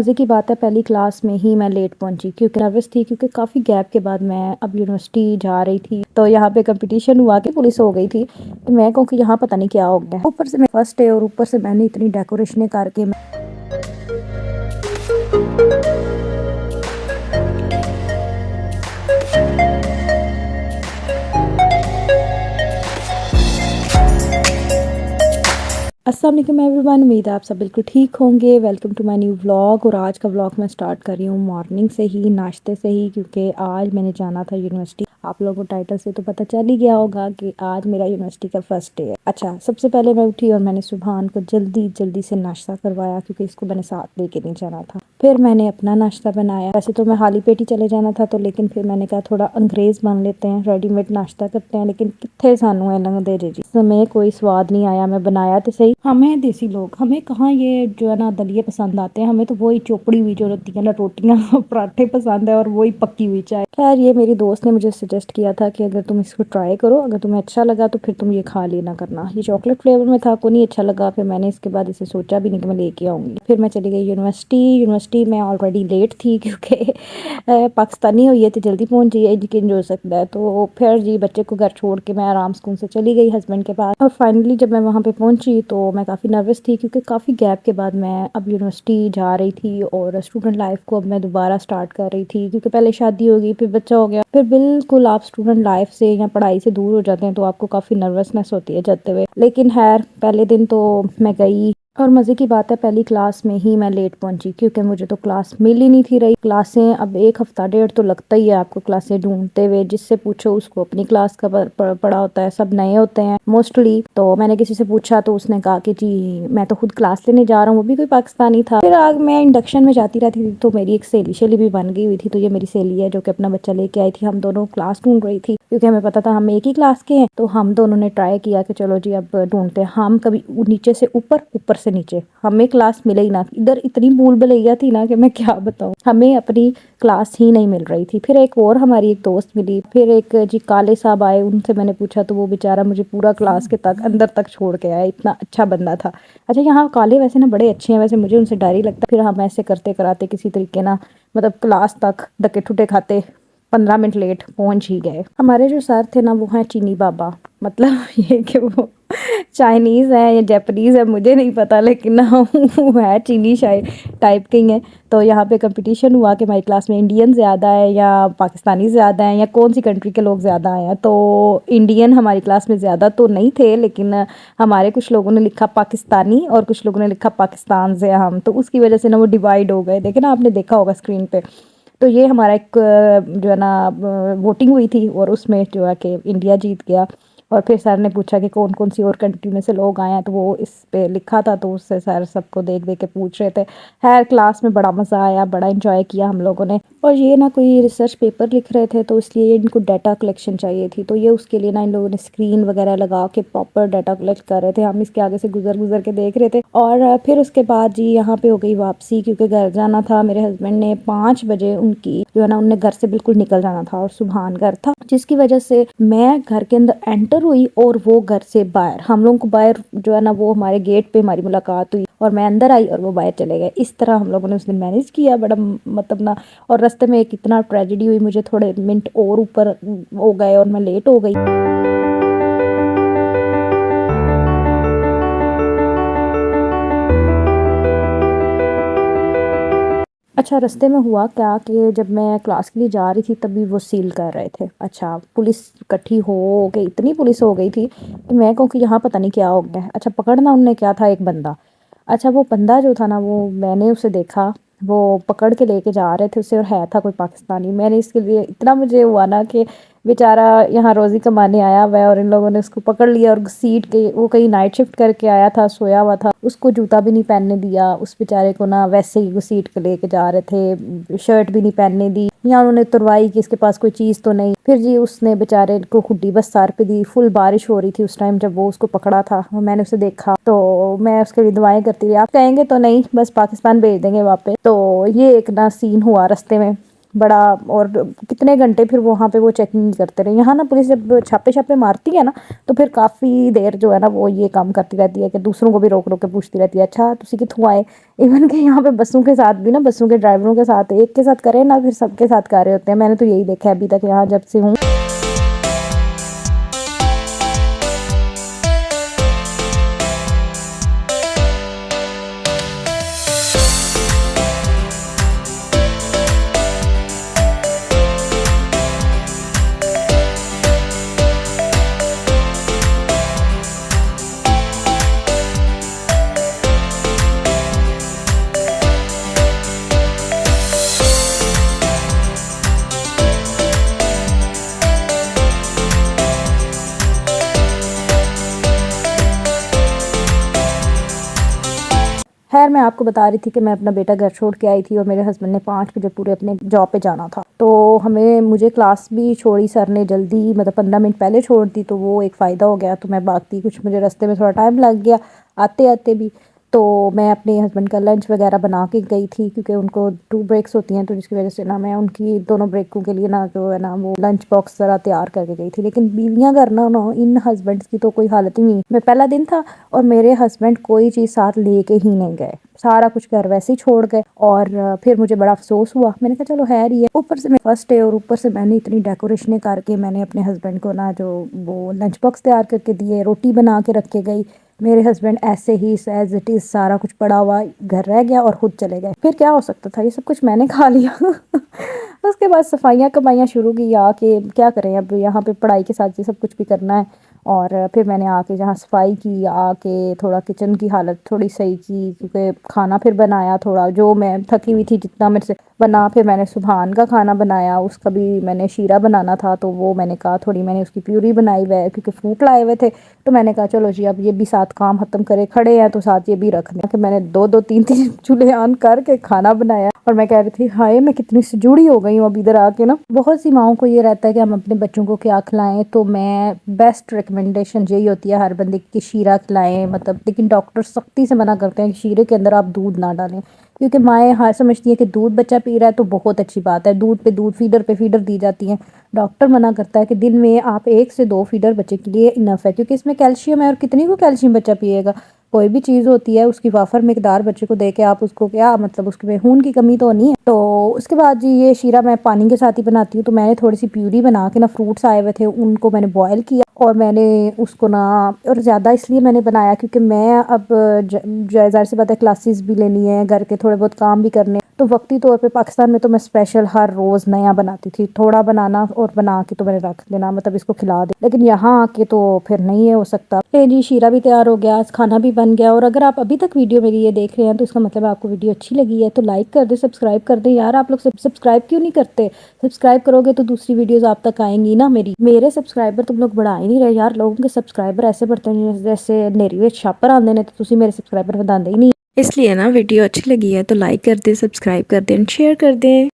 मज़े की बात है पहली क्लास में ही मैं लेट पहुंची क्योंकि नर्वस थी क्योंकि काफ़ी गैप के बाद मैं अब यूनिवर्सिटी जा रही थी। तो यहाँ पे कंपटीशन हुआ कि पुलिस हो गई थी। तो मैं कहूँ कि यहाँ पता नहीं क्या हो गया, ऊपर से मैं फर्स्ट डे और ऊपर से मैंने इतनी डेकोरेशनें करके अस्सलाम वालेकुम एवरीवन, उम्मीद है आप सब बिल्कुल ठीक होंगे। Welcome to my new vlog. और आज का व्लॉग मैं स्टार्ट कर रही हूँ मॉर्निंग से ही, नाश्ते से ही, क्योंकि आज मैंने जाना था यूनिवर्सिटी। आप लोगों को टाइटल से तो पता चल ही गया होगा कि आज मेरा यूनिवर्सिटी का फर्स्ट डे है। अच्छा, सबसे पहले मैं उठी और मैंने सुबहान को जल्दी जल्दी से नाश्ता करवाया क्योंकि इसको मैंने साथ लेके नहीं जाना था। फिर मैंने अपना नाश्ता बनाया। वैसे तो मैं खाली पेट ही चले जाना था, तो लेकिन फिर मैंने कहा थोड़ा अंग्रेज़ बन लेते हैं, रेडीमेड नाश्ता करते हैं। लेकिन कितने सानू लंघदे जी समय कोई स्वाद नहीं आया। मैं बनाया तो सही, हमें देसी लोग, हमें कहाँ ये जो है ना दलिए पसंद आते हैं। हमें तो वही चोपड़ी हुई जो रहती है ना रोटियां पराठे पसंद है, और वही पक्की हुई चाय। खैर, ये मेरी दोस्त ने मुझे सजेस्ट किया था कि अगर तुम इसको ट्राई करो, अगर तुम्हें अच्छा लगा तो फिर तुम ये खा लेना करना। ये चॉकलेट फ्लेवर में था, को नहीं अच्छा लगा। फिर मैंने इसके बाद इसे सोचा भी नहीं कि मैं लेके आऊँगी। फिर मैं चली गई यूनिवर्सिटी में ऑलरेडी लेट थी क्योंकि पाकिस्तानी हुई है तो जल्दी पहुंच जाइए, यकीन हो सकता है। तो फिर जी बच्चे को घर छोड़ के मैं आराम सुकून से चली गई हस्बैंड के पास। और फाइनली जब मैं वहाँ पे पहुंची तो मैं काफ़ी नर्वस थी क्योंकि काफ़ी गैप के बाद मैं अब यूनिवर्सिटी जा रही थी और स्टूडेंट लाइफ को अब मैं दोबारा स्टार्ट कर रही थी। क्योंकि पहले शादी होगी, फिर बच्चा हो गया, फिर बिल्कुल आप स्टूडेंट लाइफ से या पढ़ाई से दूर हो जाते हैं, तो आपको काफ़ी नर्वसनेस होती है जाते हुए। लेकिन खैर, पहले दिन तो मैं गई। और मज़े की बात है पहली क्लास में ही मैं लेट पहुंची क्योंकि मुझे तो क्लास मिल ही नहीं थी रही। क्लासें अब एक हफ्ता डेढ़ तो लगता ही है आपको क्लासें ढूंढते हुए। जिससे पूछो उसको अपनी क्लास का पढ़ा होता है, सब नए होते हैं मोस्टली। तो मैंने किसी से पूछा तो उसने कहा कि जी मैं तो खुद क्लास लेने जा रहा हूँ, वो भी कोई पाकिस्तानी था। फिर आग मैं इंडक्शन में जाती रहती थी तो मेरी एक सहेली भी बन गई हुई थी। तो ये मेरी सहेली है जो कि अपना बच्चा लेके आई थी। हम दोनों क्लास ढूंढ रही थी क्योंकि हमें पता था हम एक ही क्लास के हैं। तो हम दोनों ने ट्राई किया कि चलो जी अब ढूंढते हैं। हम कभी नीचे से ऊपर, ऊपर से नीचे, हमें क्लास मिले ही ना। इधर इतनी भूल भुलैया थी ना कि मैं क्या बताऊं, हमें अपनी क्लास ही नहीं मिल रही थी। फिर एक और हमारी एक दोस्त मिली, फिर एक जी काले साहब आए, उनसे मैंने पूछा तो वो बेचारा मुझे पूरा क्लास के तक अंदर तक छोड़ के आया। इतना अच्छा बंदा था। अच्छा, यहाँ काले वैसे ना बड़े अच्छे हैं, वैसे मुझे उनसे डर ही लगता। फिर हम ऐसे करते कराते किसी तरीके ना मतलब क्लास तक धक्के ठुटे खाते 15 मिनट लेट पहुंच ही गए। हमारे जो सर थे ना वो हैं चीनी बाबा। मतलब ये कि वो चाइनीज़ है या जापानीज़ है मुझे नहीं पता, लेकिन ना वो है चीनी शायद टाइप के ही हैं। तो यहाँ पे कंपटीशन हुआ कि हमारी क्लास में इंडियन ज़्यादा है या पाकिस्तानी ज़्यादा है या कौन सी कंट्री के लोग ज़्यादा आए हैं। तो इंडियन हमारी क्लास में ज़्यादा तो नहीं थे, लेकिन हमारे कुछ लोगों ने लिखा पाकिस्तानी और कुछ लोगों ने लिखा पाकिस्तान से हम, तो उसकी वजह से ना वो डिवाइड हो गए। देखे ना, आपने देखा होगा स्क्रीन पे। तो ये हमारा एक जो है ना वोटिंग हुई थी और उसमें जो है कि इंडिया जीत गया। और फिर सर ने पूछा कि कौन कौन सी और कंट्री में से लोग आए हैं, तो वो इस पे लिखा था, तो उससे सर सबको देख देख के पूछ रहे थे। खैर, क्लास में बड़ा मज़ा आया, बड़ा इंजॉय किया हम लोगों ने। और ये ना कोई रिसर्च पेपर लिख रहे थे तो इसलिए इनको डाटा कलेक्शन चाहिए थी। तो ये उसके लिए ना इन लोगों ने स्क्रीन वगैरह लगा के प्रॉपर डाटा कलेक्ट कर रहे थे। हम इसके आगे से गुजर गुजर के देख रहे थे। और फिर उसके बाद जी यहाँ पे हो गई वापसी क्योंकि घर जाना था। मेरे हस्बैंड ने 5 बजे उनकी जो है ना उनने घर से बिल्कुल निकल जाना था और सुबहान घर था, जिसकी वजह से मैं घर के अंदर एंटर हुई और वो घर से बाहर। हम लोगों को बाहर जो है ना वो हमारे गेट पे हमारी मुलाकात हुई और मैं अंदर आई और वो बाहर चले गए। इस तरह हम लोगों ने उस दिन मैनेज किया, बड़ा मतलब ना। और रास्ते में एक इतना ट्रेजेडी हुई, मुझे थोड़े मिनट और ऊपर हो गए और मैं लेट हो गई। अच्छा, रास्ते में हुआ क्या कि जब मैं क्लास के लिए जा रही थी तभी वो सील कर रहे थे। अच्छा, पुलिस इकट्ठी हो गई, इतनी पुलिस हो गई थी कि मैं कहूँ कि यहाँ पता नहीं क्या हो गया है। अच्छा, पकड़ना उनने क्या था, एक बंदा। अच्छा, वो बंदा जो था ना वो मैंने उसे देखा, वो पकड़ के लेके जा रहे थे उसे और है था कोई पाकिस्तानी। मैंने इसके लिए इतना मुझे हुआ ना कि बेचारा यहाँ रोज़ी कमाने आया हुआ है और इन लोगों ने उसको पकड़ लिया। और सीट के वो कहीं नाइट शिफ्ट करके आया था, सोया हुआ था, उसको जूता भी नहीं पहनने दिया। उस बेचारे को ना वैसे ही वो सीट पे लेके जा रहे थे, शर्ट भी नहीं पहनने दी। या उन्होंने तुरवाई कि इसके पास कोई चीज़ तो नहीं। फिर जी उसने बेचारे को हुड्डी बस सर पे दी। फुल बारिश हो रही थी उस टाइम जब वो उसको पकड़ा था। मैंने उसे देखा तो मैं उसके लिए दुआएं करती रही। आप कहेंगे तो नहीं, बस पाकिस्तान भेज देंगे वापस। तो ये एक ना सीन हुआ रास्ते में। बड़ा। और कितने घंटे फिर वहाँ पे वो चेकिंग करते रहे। यहाँ ना पुलिस जब छापे छापे मारती है ना, तो फिर काफ़ी देर जो है ना वो ये काम करती रहती है कि दूसरों को भी रोक रोक के पूछती रहती है, अच्छा तुसी कित्थों आए। इवन कि यहाँ पे बसों के साथ भी ना, बसों के ड्राइवरों के साथ एक के साथ करें ना, फिर सबके साथ कर रहे होते हैं। मैंने तो यही देखा है अभी तक यहाँ जब से हूँ। खैर मैं आपको बता रही थी कि मैं अपना बेटा घर छोड़ के आई थी और मेरे हस्बैंड ने 5 बजे पूरे अपने जॉब पे जाना था। तो मुझे क्लास भी छोड़ी सर ने जल्दी, मतलब 15 मिनट पहले छोड़ दी, तो वो एक फ़ायदा हो गया। तो मैं भागती, कुछ मुझे रास्ते में थोड़ा टाइम लग गया आते आते भी। तो मैं अपने हस्बैंड का लंच वगैरह बना के गई थी, क्योंकि उनको 2 ब्रेक्स होती हैं, तो जिसकी वजह से ना मैं उनकी दोनों ब्रेकों के लिए ना जो है ना वो लंच बॉक्स ज़रा तैयार करके गई थी। लेकिन बीवियाँ करना ना, इन हस्बैंड्स की तो कोई हालत ही नहीं। मैं पहला दिन था और मेरे हस्बैंड कोई चीज़ साथ लेके ही नहीं गए, सारा कुछ घर वैसे ही छोड़ गए। और फिर मुझे बड़ा अफसोस हुआ। मैंने कहा चलो है ही है, ऊपर से मैं फर्स्ट डे और ऊपर से मैंने इतनी डेकोरेशनें करके मैंने अपने हस्बैंड को ना जो वो लंच बॉक्स तैयार करके दिए, रोटी बना के रख के गई। मेरे हस्बैंड ऐसे ही एज इट इज़ सारा कुछ पड़ा हुआ घर रह गया और खुद चले गए। फिर क्या हो सकता था, ये सब कुछ मैंने खा लिया। उसके बाद सफाइयाँ कमाइयाँ शुरू की, आके क्या करें, अब यहाँ पे पढ़ाई के साथ ये सब कुछ भी करना है। और फिर मैंने आके जहाँ सफाई की, आके थोड़ा किचन की हालत थोड़ी सही की, क्योंकि खाना फिर बनाया थोड़ा, जो मैं थकी हुई थी जितना मेरे से बना। फिर मैंने सुबहान का खाना बनाया, उसका भी मैंने शीरा बनाना था, तो वो मैंने कहा थोड़ी मैंने उसकी प्यूरी बनाई हुई है, क्योंकि फ्रूट लाए हुए थे। तो मैंने कहा चलो जी अब ये भी साथ काम ख़त्म करे, खड़े हैं तो साथ ये भी रख दें। कि मैंने 2-2 3-3 चूल्हे ऑन करके खाना बनाया। और मैं कह रही थी हाय मैं कितनी सजूड़ी हो गई हूँ अब इधर आके ना। बहुत सी माओं को ये रहता है कि हम अपने बच्चों को क्या खिलाएं, तो मैं बेस्ट रिकमेंडेशन यही होती है हर बंदे की, शीरा खिलाएं। मतलब लेकिन डॉक्टर सख्ती से मना करते हैं कि शीरे के अंदर आप दूध ना डालें, क्योंकि माएँ हाँ समझती हैं कि दूध बच्चा पी रहा है तो बहुत अच्छी बात है, दूध पे दूध, फीडर पे फीडर दी जाती हैं। डॉक्टर मना करता है कि दिन में आप 1 से 2 फीडर बच्चे के लिए इनफ है, क्योंकि इसमें कैल्शियम है और कितनी को कैल्शियम बच्चा पिएगा। कोई भी चीज़ होती है उसकी वाफर मकदार बच्चे को दे के आप उसको क्या, मतलब उसमें खून की कमी तो नहीं है। तो उसके बाद जी ये शीरा मैं पानी के साथ ही बनाती हूँ। तो मैंने थोड़ी सी प्यूरी बना के ना, फ्रूट्स आए हुए थे उनको मैंने बॉयल किया और मैंने उसको ना, और ज़्यादा इसलिए मैंने बनाया क्योंकि मैं अब ज़ाहिर सी बात है क्लासेस भी लेनी है, घर के थोड़े बहुत काम भी करने, तो वक्ती तौर पे पाकिस्तान में तो मैं स्पेशल हर रोज़ नया बनाती थी, थोड़ा बनाना और बना के तो मैंने रख देना, मतलब इसको खिला दे। लेकिन यहाँ आके तो फिर नहीं है हो सकता। जी शीरा भी तैयार हो गया, खाना भी बन गया। और अगर आप अभी तक वीडियो मेरी ये देख रहे हैं तो इसका मतलब आपको वीडियो अच्छी लगी है, तो लाइक कर दे, सब्सक्राइब कर दे। यार आप लोग सब्सक्राइब क्यों नहीं करते? सब्सक्राइब करोगे तो दूसरी वीडियोस आप तक आएंगी ना मेरी। मेरे सब्सक्राइबर तुम लोग बढ़ा ही नहीं रहे यार, लोगों के सब्सक्राइबर ऐसे बढ़ते हैं जैसे नेरी विच छापर आंदे ने, तो तुसी मेरे सब्सक्राइबर ਵਧਾਉਂਦੇ ही नहीं। इसलिए ना वीडियो अच्छी लगी है तो लाइक कर दे, सब्सक्राइब कर दे, शेयर कर दे।